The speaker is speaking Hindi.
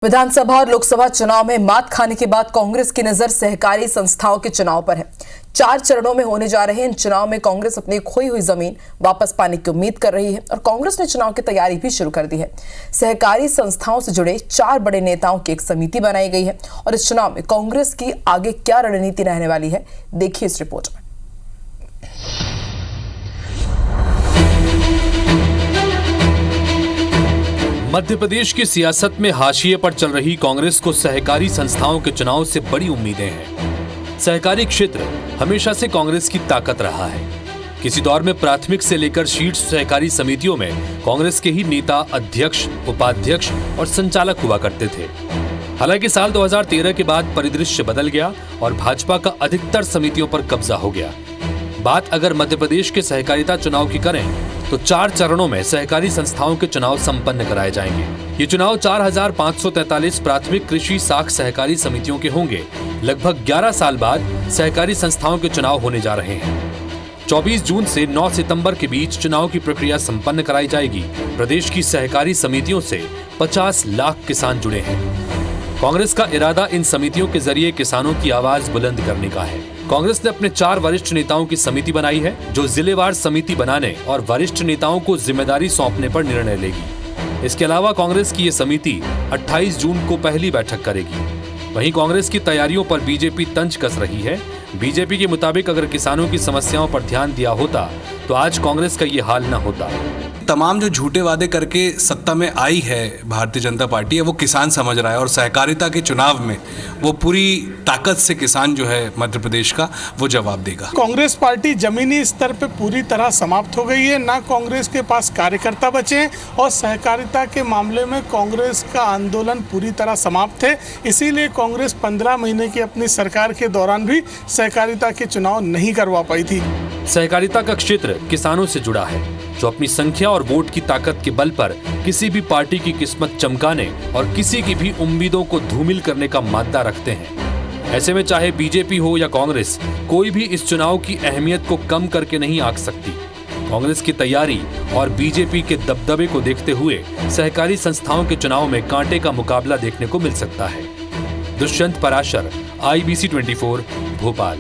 विधानसभा और लोकसभा चुनाव में मात खाने के बाद कांग्रेस की नजर सहकारी संस्थाओं के चुनाव पर है। 4 चरणों में होने जा रहे इन चुनाव में कांग्रेस अपनी खोई हुई जमीन वापस पाने की उम्मीद कर रही है और कांग्रेस ने चुनाव की तैयारी भी शुरू कर दी है। सहकारी संस्थाओं से जुड़े 4 बड़े नेताओं की एक समिति बनाई गई है और इस चुनाव में कांग्रेस की आगे क्या रणनीति रहने वाली है, देखिए इस रिपोर्ट में। मध्य प्रदेश की सियासत में हाशिए पर चल रही कांग्रेस को सहकारी संस्थाओं के चुनाव से बड़ी उम्मीदें हैं। सहकारी क्षेत्र हमेशा से कांग्रेस की ताकत रहा है। किसी दौर में प्राथमिक से लेकर शीर्ष सहकारी समितियों में कांग्रेस के ही नेता, अध्यक्ष, उपाध्यक्ष और संचालक हुआ करते थे। हालांकि साल 2013 के बाद परिदृश्य बदल गया और भाजपा का अधिकतर समितियों पर कब्जा हो गया। बात अगर मध्य प्रदेश के सहकारिता चुनाव की करें तो 4 चरणों में सहकारी संस्थाओं के चुनाव संपन्न कराए जाएंगे। ये चुनाव 4543 प्राथमिक कृषि साख सहकारी समितियों के होंगे। लगभग 11 साल बाद सहकारी संस्थाओं के चुनाव होने जा रहे हैं। 24 जून से 9 सितंबर के बीच चुनाव की प्रक्रिया संपन्न कराई जाएगी। प्रदेश की सहकारी समितियों से 50 लाख किसान जुड़े हैं। कांग्रेस का इरादा इन समितियों के जरिए किसानों की आवाज बुलंद करने का है। कांग्रेस ने अपने 4 वरिष्ठ नेताओं की समिति बनाई है जो जिलेवार समिति बनाने और वरिष्ठ नेताओं को जिम्मेदारी सौंपने पर निर्णय लेगी। इसके अलावा कांग्रेस की ये समिति 28 जून को पहली बैठक करेगी। वहीं कांग्रेस की तैयारियों पर बीजेपी तंज कस रही है। बीजेपी के मुताबिक अगर किसानों की समस्याओं पर ध्यान दिया होता तो आज कांग्रेस का ये हाल न होता। तमाम जो झूठे वादे करके सत्ता में आई है भारतीय जनता पार्टी है वो किसान समझ रहा है और सहकारिता के चुनाव में वो पूरी ताकत से किसान जो है मध्य प्रदेश का वो जवाब देगा। कांग्रेस पार्टी जमीनी स्तर पे पूरी तरह समाप्त हो गई है। ना कांग्रेस के पास कार्यकर्ता बचे हैं और सहकारिता के मामले में कांग्रेस का आंदोलन पूरी तरह समाप्त है। इसीलिए कांग्रेस 15 महीने की अपनी सरकार के दौरान भी सहकारिता के चुनाव नहीं करवा पाई थी। सहकारिता का क्षेत्र किसानों से जुड़ा है जो अपनी संख्या और वोट की ताकत के बल पर किसी भी पार्टी की किस्मत चमकाने और किसी की भी उम्मीदों को धूमिल करने का मादा रखते हैं। ऐसे में चाहे बीजेपी हो या कांग्रेस, कोई भी इस चुनाव की अहमियत को कम करके नहीं आंक सकती। कांग्रेस की तैयारी और बीजेपी के दबदबे को देखते हुए सहकारी संस्थाओं के चुनाव में कांटे का मुकाबला देखने को मिल सकता है। दुष्यंत पराशर, IBC 24, भोपाल।